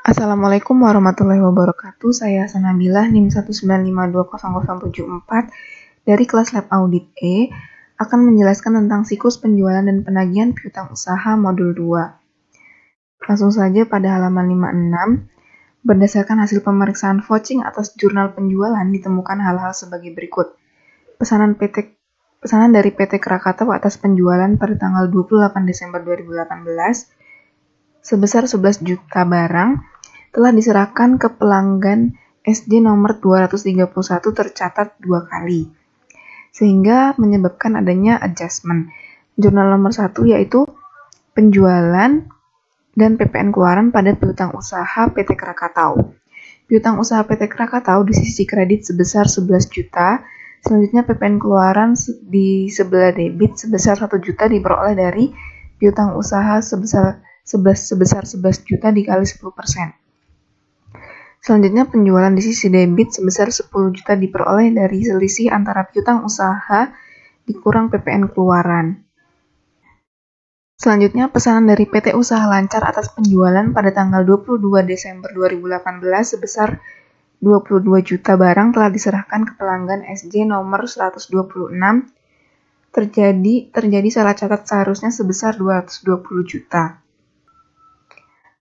Assalamualaikum warahmatullahi wabarakatuh. Saya Sanabilah NIM 195200074 dari kelas Lab Audit E akan menjelaskan tentang siklus penjualan dan penagihan piutang usaha modul 2. Langsung saja pada halaman 56. Berdasarkan hasil pemeriksaan vouching atas jurnal penjualan ditemukan hal-hal sebagai berikut. Pesanan dari PT Krakatau atas penjualan pada tanggal 28 Desember 2018 sebesar 11 juta barang telah diserahkan ke pelanggan SD nomor 231 tercatat 2 kali, sehingga menyebabkan adanya adjustment. Jurnal nomor 1 yaitu penjualan dan PPN keluaran pada piutang usaha PT Krakatau. Piutang usaha PT Krakatau di sisi kredit sebesar 11 juta, selanjutnya PPN keluaran di sebelah debit sebesar 1 juta diperoleh dari piutang usaha sebesar 11 juta dikali 10%. Selanjutnya penjualan di sisi debit sebesar 10 juta diperoleh dari selisih antara piutang usaha dikurang PPN keluaran. Selanjutnya pesanan dari PT Usaha Lancar atas penjualan pada tanggal 22 Desember 2018 sebesar 22 juta barang telah diserahkan ke pelanggan SJ nomor 126. Terjadi salah catat seharusnya sebesar 220 juta.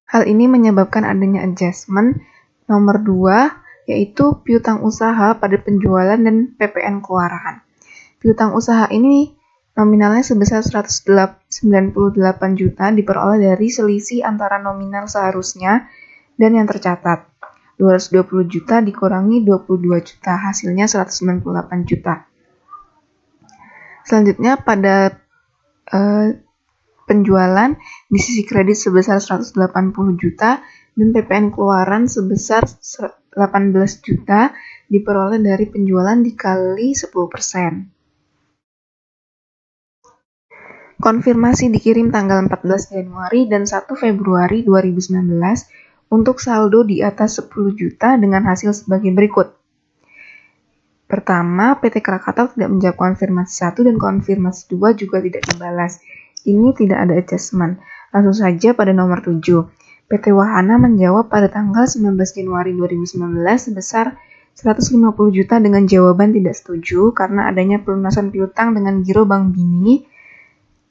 Hal ini menyebabkan adanya adjustment nomor 2, yaitu piutang usaha pada penjualan dan PPN keluaran. Piutang usaha ini nominalnya sebesar 198 juta diperoleh dari selisih antara nominal seharusnya dan yang tercatat. 220 juta dikurangi 22 juta, hasilnya 198 juta. Selanjutnya pada penjualan di sisi kredit sebesar 180 juta dan PPN keluaran sebesar 18 juta diperoleh dari penjualan dikali 10%. Konfirmasi dikirim tanggal 14 Januari dan 1 Februari 2019 untuk saldo di atas 10 juta dengan hasil sebagai berikut. Pertama, PT Krakatau tidak menjawab konfirmasi 1 dan konfirmasi 2 juga tidak dibalas. Ini tidak ada adjustment. Langsung saja pada nomor 7. PT Wahana menjawab pada tanggal 19 Januari 2019 sebesar 150 juta dengan jawaban tidak setuju karena adanya pelunasan piutang dengan giro Bank Bini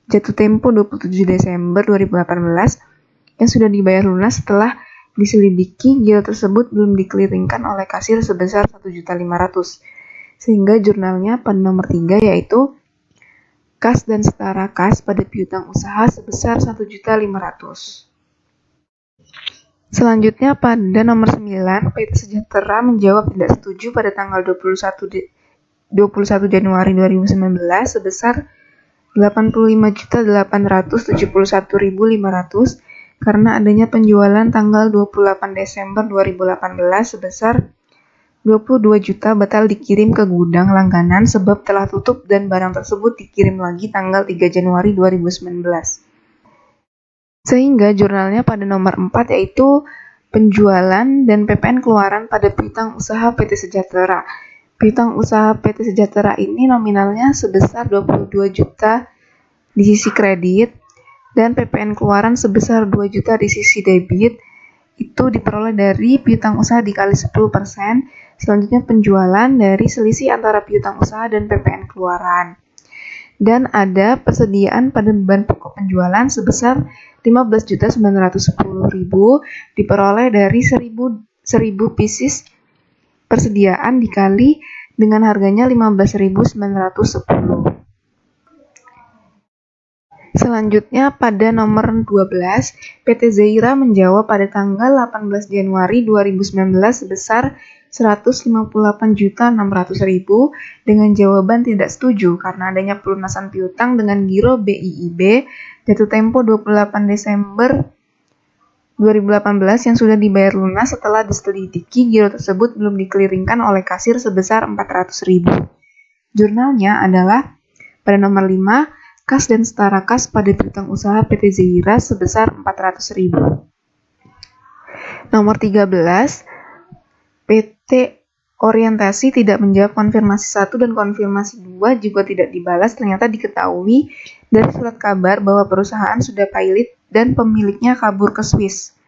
jatuh tempo 27 Desember 2018 yang sudah dibayar lunas. Setelah diselidiki, giro tersebut belum dikeliringkan oleh kasir sebesar 1.500.000, sehingga jurnalnya pada nomor 3 yaitu kas dan setara kas pada piutang usaha sebesar 1.500.000. Selanjutnya pada nomor 9, PT Sejahtera menjawab tidak setuju pada tanggal 21 Januari 2019 sebesar 85.871.500 karena adanya penjualan tanggal 28 Desember 2018 sebesar 22 juta batal dikirim ke gudang langganan sebab telah tutup dan barang tersebut dikirim lagi tanggal 3 Januari 2019. Sehingga jurnalnya pada nomor 4 yaitu penjualan dan PPN keluaran pada piutang usaha PT Sejahtera. Piutang usaha PT Sejahtera ini nominalnya sebesar 22 juta di sisi kredit dan PPN keluaran sebesar 2 juta di sisi debit. Itu diperoleh dari piutang usaha dikali 10%. Selanjutnya penjualan dari selisih antara piutang usaha dan PPN keluaran. Dan ada persediaan pada beban pokok penjualan sebesar 15.910.000 diperoleh dari 1.000 pieces persediaan dikali dengan harganya 15.910. Selanjutnya pada nomor 12, PT Zeira menjawab pada tanggal 18 Januari 2019 sebesar 158.600.000 dengan jawaban tidak setuju karena adanya pelunasan piutang dengan giro BIIB jatuh tempo 28 Desember 2018 yang sudah dibayar lunas. Setelah diselidiki, giro tersebut belum dikeliringkan oleh kasir sebesar 400.000. Jurnalnya adalah pada nomor 5, kas dan setara kas pada piutang usaha PT Zeira sebesar 400.000. Nomor 13, PT Orientasi tidak menjawab konfirmasi 1 dan konfirmasi 2 juga tidak dibalas. Ternyata diketahui dari surat kabar bahwa perusahaan sudah pilot dan pemiliknya kabur ke Swiss.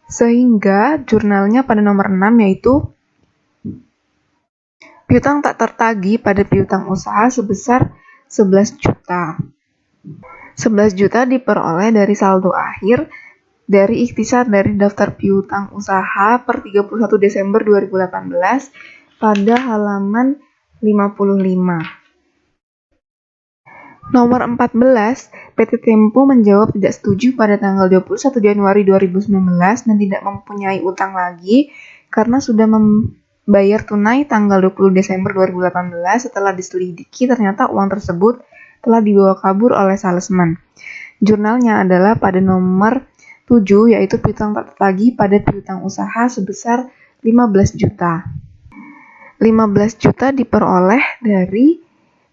Sehingga jurnalnya pada nomor 6 yaitu piutang tak tertagih pada piutang usaha sebesar 11 juta. 11 juta diperoleh dari saldo akhir dari ikhtisar dari daftar piutang usaha per 31 Desember 2018 pada halaman 55. Nomor 14, PT Tempo menjawab tidak setuju pada tanggal 21 Januari 2019 dan tidak mempunyai utang lagi karena sudah membayar tunai tanggal 20 Desember 2018 setelah diselidiki ternyata uang tersebut telah dibawa kabur oleh salesman. Jurnalnya adalah pada nomor 7 yaitu piutang tak tertagih pada piutang usaha sebesar 15 juta. 15 juta diperoleh dari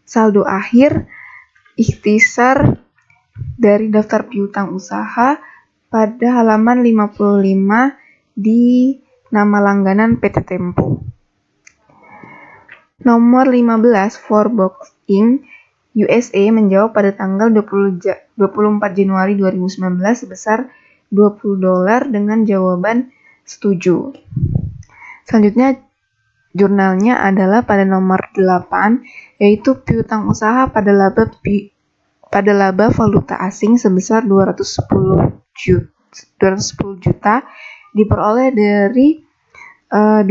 saldo akhir ikhtisar dari daftar piutang usaha pada halaman 55 di nama langganan PT Tempo. Nomor 15, Forbes Inc. USA menjawab pada tanggal 24 Januari 2019 sebesar $20 dengan jawaban setuju. Selanjutnya jurnalnya adalah pada nomor 8 yaitu piutang usaha pada laba valuta asing sebesar 210 juta diperoleh dari 20.000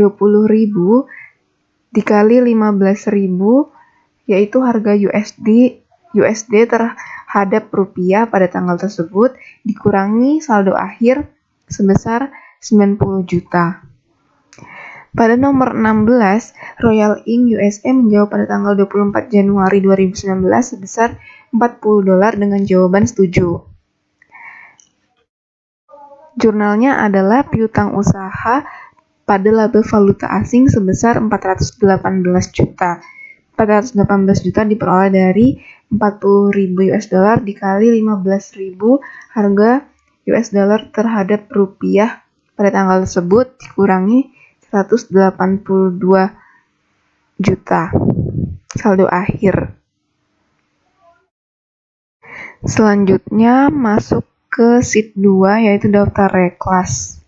dikali 15.000 yaitu harga USD terhadap rupiah pada tanggal tersebut dikurangi saldo akhir sebesar 90 juta. Pada nomor 16, Royal Inc. USA menjawab pada tanggal 24 Januari 2019 sebesar $40 dengan jawaban setuju. Jurnalnya adalah piutang usaha pada laba valuta asing sebesar 418 juta. 418 juta diperoleh dari 40.000 US dollar dikali 15.000 harga US dollar terhadap rupiah pada tanggal tersebut dikurangi 182 juta saldo akhir. Selanjutnya masuk ke sheet 2 yaitu daftar reklas.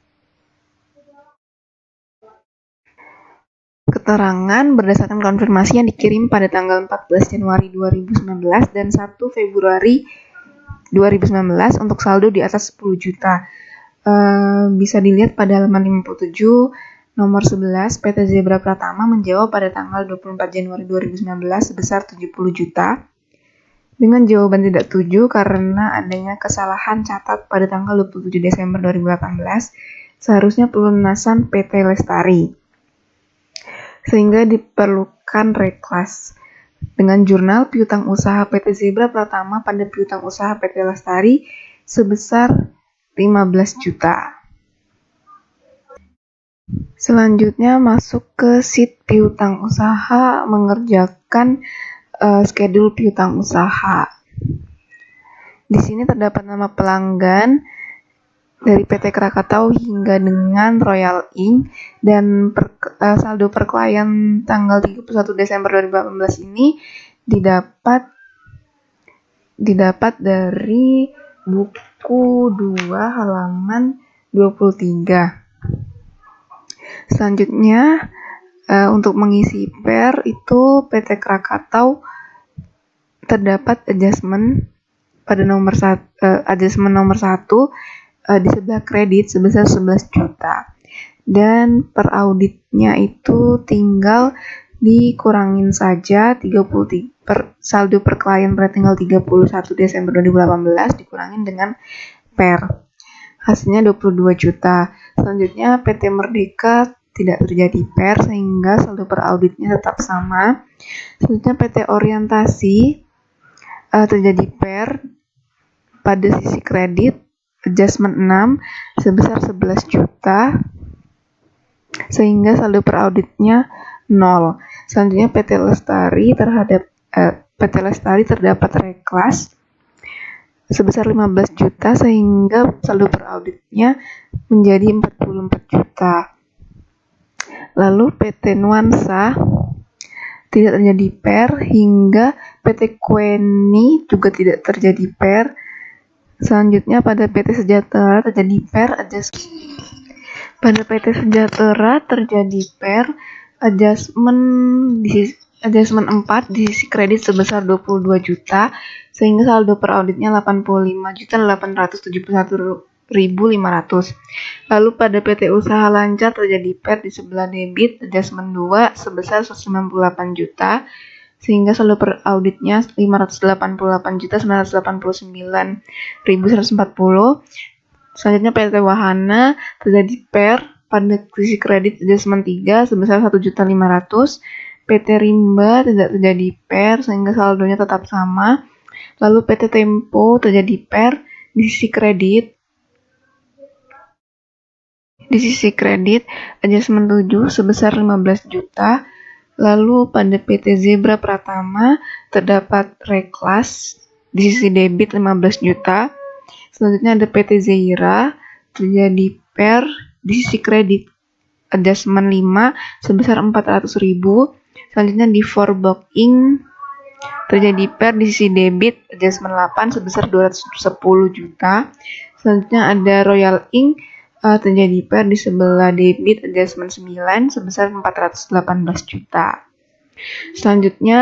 Keterangan berdasarkan konfirmasi yang dikirim pada tanggal 14 Januari 2019 dan 1 Februari 2019 untuk saldo di atas 10 juta. Bisa dilihat pada halaman 57. Nomor 11, PT Zebra Pratama menjawab pada tanggal 24 Januari 2019 sebesar 70 juta dengan jawaban tidak setuju karena adanya kesalahan catat pada tanggal 27 Desember 2018 seharusnya pelunasan PT Lestari sehingga diperlukan reklas dengan jurnal piutang usaha PT Zebra Pratama pada piutang usaha PT Lestari sebesar 15 juta. Selanjutnya masuk ke sheet piutang usaha mengerjakan schedule piutang usaha. Di sini terdapat nama pelanggan dari PT Krakatau hingga dengan Royal Inc. dan saldo per klien tanggal 31 Desember 2018 ini didapat dari buku 2 halaman 23. Selanjutnya untuk mengisi PER itu PT Krakatau terdapat adjustment pada adjustment nomor 1 di sebelah kredit sebesar 11 juta dan per auditnya itu tinggal dikurangin saja 33 saldo per klien pada tanggal 31 Desember 2018 dikurangin dengan PER. Hasilnya 22 juta. Selanjutnya PT Merdeka tidak terjadi PER sehingga saldo per auditnya tetap sama. Selanjutnya PT Orientasi terjadi PER pada sisi kredit adjustment 6 sebesar 11 juta sehingga saldo per auditnya 0. Selanjutnya PT Lestari terdapat reklas sebesar 15 juta sehingga saldo per auditnya menjadi 44 juta. Lalu PT Nuansa tidak terjadi PER hingga PT Kueni juga tidak terjadi PER. Selanjutnya pada PT Sejahtera terjadi PER Pada PT Sejahtera terjadi PER adjustment 4 di sisi kredit sebesar 22 juta sehingga saldo per auditnya 85.871.500. Lalu pada PT Usaha Lancar terjadi PER di sebelah debit adjustment 2 sebesar 198 juta sehingga saldo per auditnya 588.989.140. Selanjutnya PT Wahana terjadi PER pada sisi kredit adjustment 3 sebesar 1.500.000. PT Rimba tidak terjadi PER sehingga saldonya tetap sama. Lalu PT Tempo terjadi PER di sisi kredit adjustment 7 sebesar 15 juta. Lalu pada PT Zebra Pratama terdapat reklas di sisi debit 15 juta. Selanjutnya ada PT Zeira terjadi PER di sisi kredit adjustment 5 sebesar 400.000. Selanjutnya di Forbok Inc terjadi PER di sisi debit adjustment 8 sebesar 210 juta. Selanjutnya ada Royal Inc terjadi PER di sebelah debit adjustment 9 sebesar 418 juta. Selanjutnya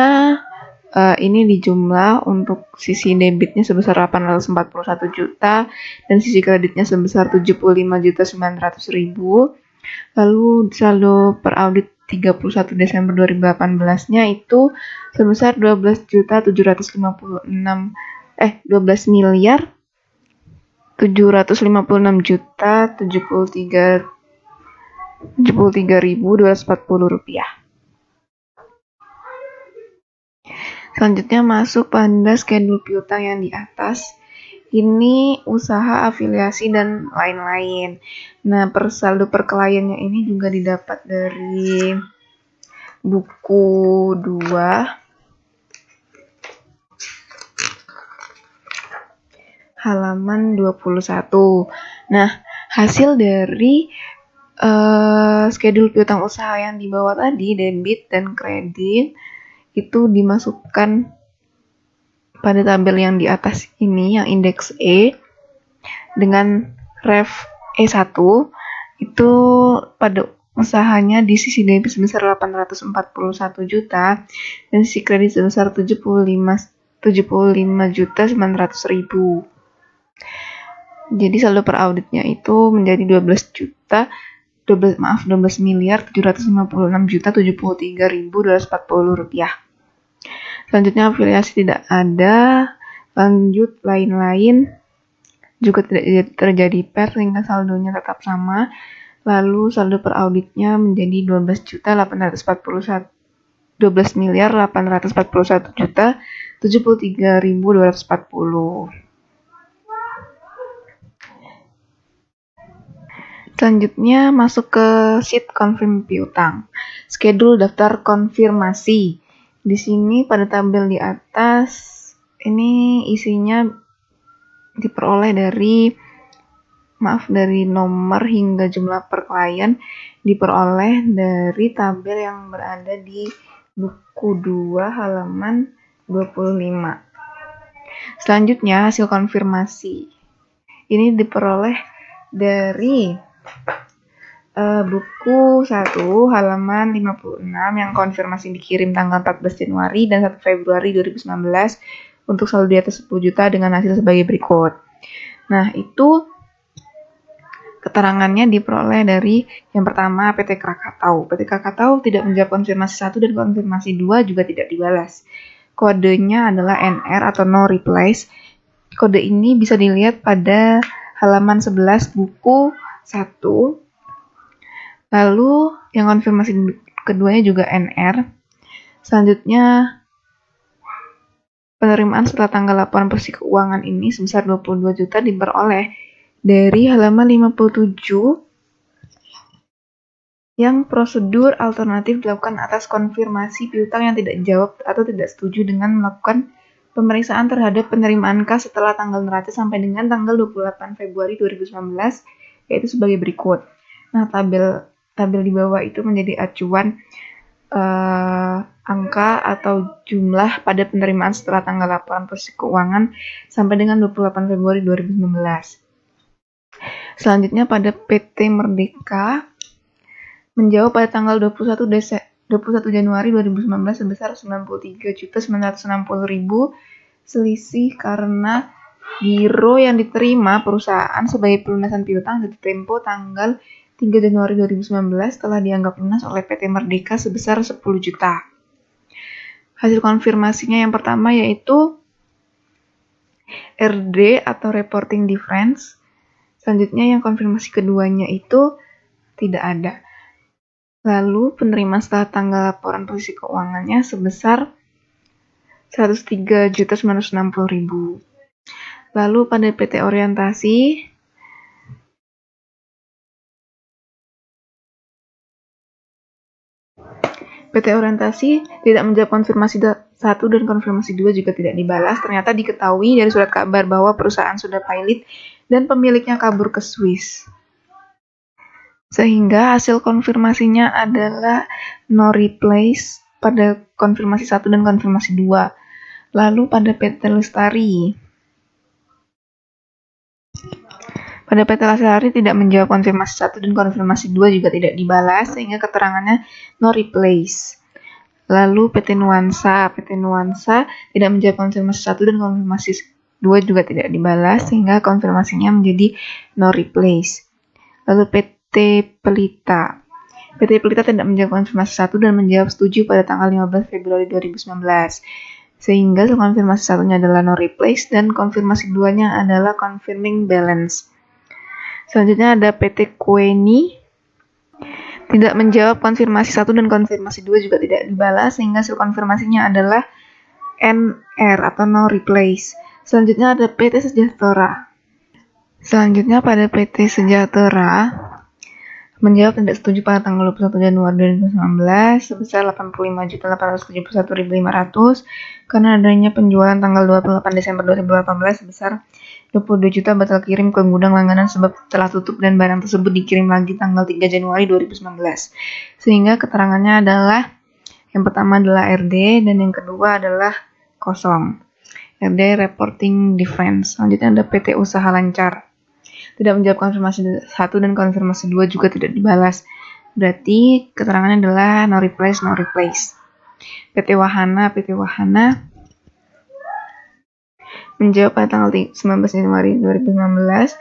ini dijumlah untuk sisi debitnya sebesar 841 juta dan sisi kreditnya sebesar 75.900.000. Lalu saldo per audit 31 Desember 2018-nya itu sebesar 12.756.256.073.240 rupiah. Selanjutnya masuk pada schedule piutang yang di atas. Ini usaha afiliasi dan lain-lain. Nah, saldo per kliennya ini juga didapat dari buku 2 halaman 21. Nah, hasil dari schedule piutang usaha yang di bawah tadi, debit dan kredit, itu dimasukkan pada tabel yang di atas ini, yang indeks E, dengan ref E1, itu pada usahanya di sisi debit sebesar 841 juta dan sisi kredit sebesar 75.900.000. Jadi saldo per auditnya itu menjadi 12.756.733.240 rupiah. Selanjutnya afiliasi tidak ada. Lanjut lain-lain juga tidak terjadi PER sehingga saldonya tetap sama. Lalu saldo per auditnya menjadi 12.841.073.240. Selanjutnya masuk ke sheet confirm piutang. Schedule daftar konfirmasi. Di sini pada tabel di atas ini isinya diperoleh dari nomor hingga jumlah per klien diperoleh dari tabel yang berada di buku 2 halaman 25. Selanjutnya hasil konfirmasi. Ini diperoleh dari buku 1 halaman 56 yang konfirmasi dikirim tanggal 14 Januari dan 1 Februari 2019 untuk saldo di atas 10 juta dengan hasil sebagai berikut. Nah, itu keterangannya diperoleh dari yang pertama PT Krakatau. PT Krakatau tidak menjawab konfirmasi 1 dan konfirmasi 2 juga tidak dibalas. Kodenya adalah NR atau no replies. Kode ini bisa dilihat pada halaman 11 buku 1. Lalu yang konfirmasi keduanya juga NR. Selanjutnya penerimaan setelah tanggal laporan bersih keuangan ini sebesar 22 juta diperoleh dari halaman 57 yang prosedur alternatif dilakukan atas konfirmasi piutang yang tidak jawab atau tidak setuju dengan melakukan pemeriksaan terhadap penerimaan kas setelah tanggal neraca sampai dengan tanggal 28 Februari 2019, yaitu sebagai berikut. Nah, tabel di bawah itu menjadi acuan angka atau jumlah pada penerimaan setelah tanggal laporan bersih keuangan sampai dengan 28 Februari 2019. Selanjutnya pada PT Merdeka menjawab pada tanggal 21 Januari 2019 sebesar 93.960.000 selisih karena giro yang diterima perusahaan sebagai pelunasan piutang jatuh tempo tanggal 3 Januari 2019 telah dianggap lunas oleh PT Merdeka sebesar 10 juta. Hasil konfirmasinya yang pertama yaitu RD atau Reporting Difference. Selanjutnya yang konfirmasi keduanya itu tidak ada. Lalu penerimaan setelah tanggal laporan posisi keuangannya sebesar 103.960.000. Lalu pada PT Orientasi tidak menjawab konfirmasi 1 dan konfirmasi 2 juga tidak dibalas. Ternyata diketahui dari surat kabar bahwa perusahaan sudah pilot dan pemiliknya kabur ke Swiss. Sehingga hasil konfirmasinya adalah no replace pada konfirmasi 1 dan konfirmasi 2. Lalu pada PT Lestari. Pada PT Lestari tidak menjawab konfirmasi 1 dan konfirmasi 2 juga tidak dibalas sehingga keterangannya no replace. Lalu PT Nuansa tidak menjawab konfirmasi 1 dan konfirmasi 2 juga tidak dibalas sehingga konfirmasinya menjadi no replace. Lalu PT Pelita tidak menjawab konfirmasi 1 dan menjawab setuju pada tanggal 15 Februari 2019. Sehingga konfirmasi 1-nya adalah no replace dan konfirmasi 2-nya adalah confirming balance. Selanjutnya ada PT Kueni tidak menjawab konfirmasi 1 dan konfirmasi 2 juga tidak dibalas sehingga hasil konfirmasinya adalah NR atau no replace. Selanjutnya ada PT Sejahtera. Selanjutnya pada PT Sejahtera menjawab tidak setuju pada tanggal 21 Januari 2019 sebesar 85.871.500 karena adanya penjualan tanggal 28 Desember 2018 sebesar 22 juta batal kirim ke gudang langganan sebab telah tutup dan barang tersebut dikirim lagi tanggal 3 Januari 2019. Sehingga keterangannya adalah yang pertama adalah RD dan yang kedua adalah kosong. RD Reporting Difference. Selanjutnya ada PT Usaha Lancar. Tidak menjawab konfirmasi 1 dan konfirmasi 2 juga tidak dibalas. Berarti keterangannya adalah no replace. PT Wahana menjawab pada tanggal 19 Januari 2019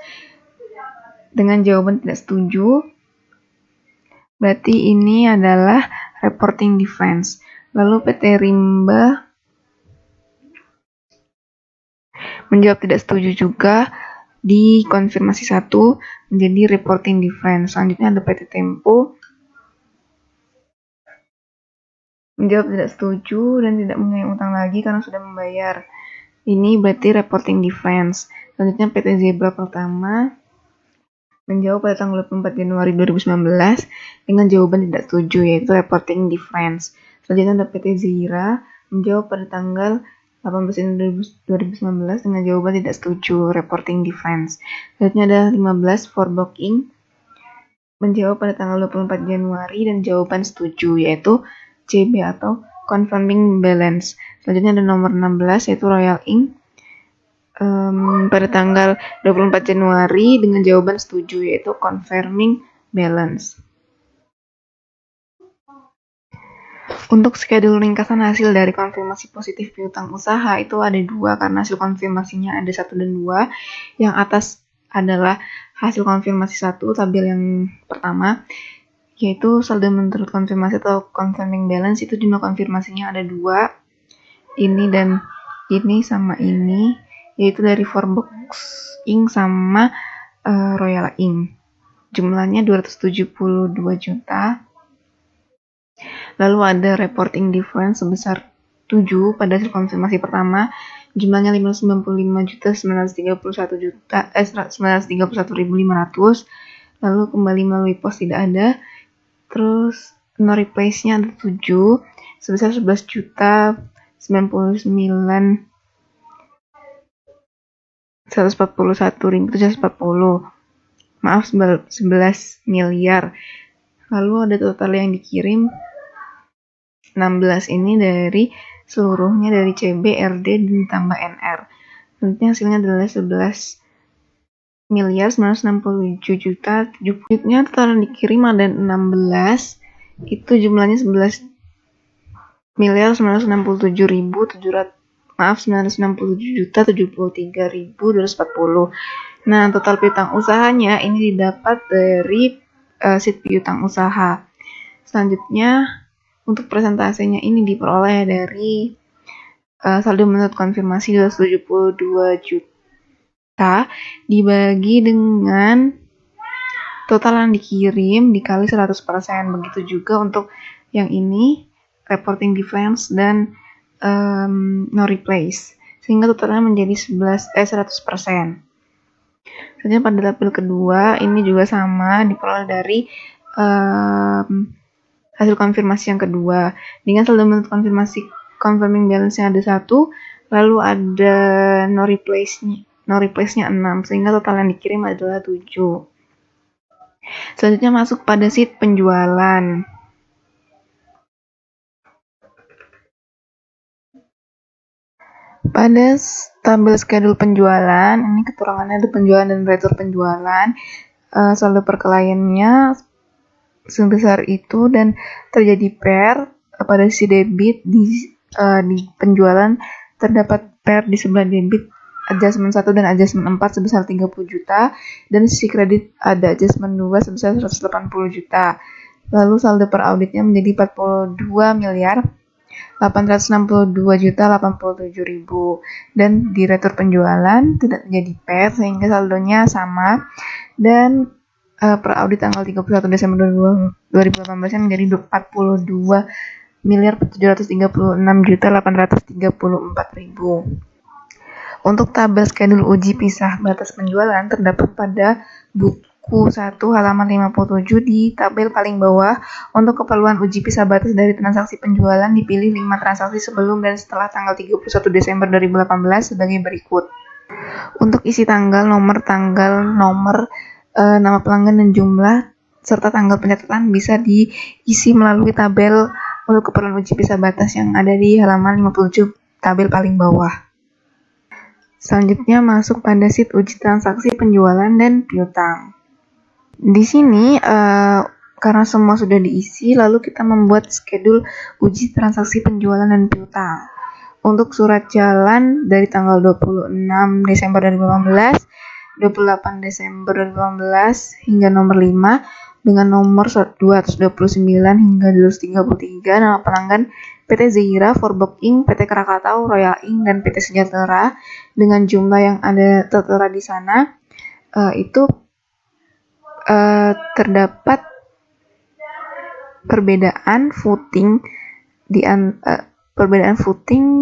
dengan jawaban tidak setuju. Berarti ini adalah reporting difference. Lalu PT Rimba menjawab tidak setuju juga di konfirmasi 1 menjadi reporting difference. Selanjutnya ada PT Tempo menjawab tidak setuju dan tidak mempunyai utang lagi karena sudah membayar. Ini berarti reporting difference. Selanjutnya PT Zebra Pertama menjawab pada tanggal 24 Januari 2019 dengan jawaban tidak setuju yaitu reporting difference. Selanjutnya ada PT Zira menjawab pada tanggal 18 Januari 2019 dengan jawaban tidak setuju reporting difference. Selanjutnya ada 15 Forbok Inc menjawab pada tanggal 24 Januari dan jawaban setuju yaitu CB atau confirming balance. Selanjutnya ada nomor 16 yaitu Royal Inc pada tanggal 24 Januari dengan jawaban setuju yaitu confirming balance. Untuk schedule ringkasan hasil dari konfirmasi positif piutang usaha itu ada 2 karena hasil konfirmasinya ada 1 dan 2. Yang atas adalah hasil konfirmasi 1 tabel yang pertama yaitu saldo menurut konfirmasi atau confirming balance itu jumlah konfirmasinya ada 2. Ini dan ini sama ini yaitu dari Forbok Inc sama Royal Inc. Jumlahnya 272 juta. Lalu ada reporting difference sebesar 7 pada hasil konfirmasi pertama. Jumlahnya 595.931.500. Lalu kembali melalui pos tidak ada. Terus no replace-nya ada 7 sebesar 11.099.141.740. Maaf 11 miliar. Lalu ada total yang dikirim 16 ini dari seluruhnya dari CB, RD dan ditambah NR. Tentunya hasilnya adalah 11 Unitnya total yang dikirim ada 16, itu jumlahnya 967.240. Nah, total piutang usahanya ini didapat dari sheet piutang usaha. Selanjutnya, untuk presentasenya ini diperoleh dari saldo menurut konfirmasi 272 juta dibagi dengan total yang dikirim dikali 100%. Begitu juga untuk yang ini, reporting difference dan no replace, sehingga totalnya menjadi 100%. Selanjutnya pada tabel kedua ini juga sama, diperoleh dari hasil konfirmasi yang kedua dengan saldo menurut konfirmasi confirming balance-nya ada 1, lalu ada no replace-nya 6, sehingga total yang dikirim adalah 7. Selanjutnya masuk pada sheet penjualan. Pada tabel schedule penjualan, ini keterangannya ada penjualan dan retur penjualan. Saldo per kliennya sebesar itu dan terjadi pair pada sisi debit di penjualan terdapat pair di sebelah debit adjustment 1 dan adjustment 4 sebesar 30 juta dan sisi kredit ada adjustment 2 sebesar 180 juta. Lalu saldo per auditnya menjadi 42.862.087.000 dan di retur penjualan tidak terjadi pair sehingga saldonya sama dan per audit tanggal 31 Desember 2018 menjadi 42.736.834.000. Untuk tabel schedule uji pisah batas penjualan terdapat pada buku 1 halaman 57 di tabel paling bawah. Untuk keperluan uji pisah batas dari transaksi penjualan dipilih 5 transaksi sebelum dan setelah tanggal 31 Desember 2018 sebagai berikut. Untuk isi tanggal, nomor, nama pelanggan dan jumlah serta tanggal pencatatan bisa diisi melalui tabel untuk keperluan uji pisah batas yang ada di halaman 57 tabel paling bawah. Selanjutnya masuk pada sheet uji transaksi penjualan dan piutang. Di sini karena semua sudah diisi, lalu kita membuat schedule uji transaksi penjualan dan piutang. Untuk surat jalan dari tanggal 26 Desember 2018, 28 Desember 2018 hingga nomor 5 dengan nomor 229 hingga 233, nama pelanggan PT Zeira, Forbok Inc., PT Krakatau, Royal Inc., dan PT Sejahtera dengan jumlah yang ada tertera di sana itu terdapat perbedaan footing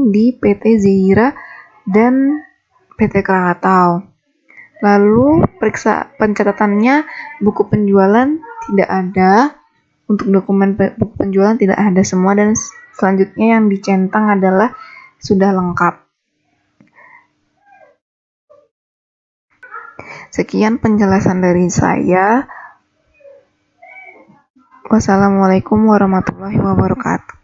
di PT Zeira dan PT Krakatau. Lalu periksa pencatatannya, buku penjualan tidak ada, untuk dokumen buku penjualan tidak ada semua, dan selanjutnya yang dicentang adalah sudah lengkap. Sekian penjelasan dari saya. Wassalamualaikum warahmatullahi wabarakatuh.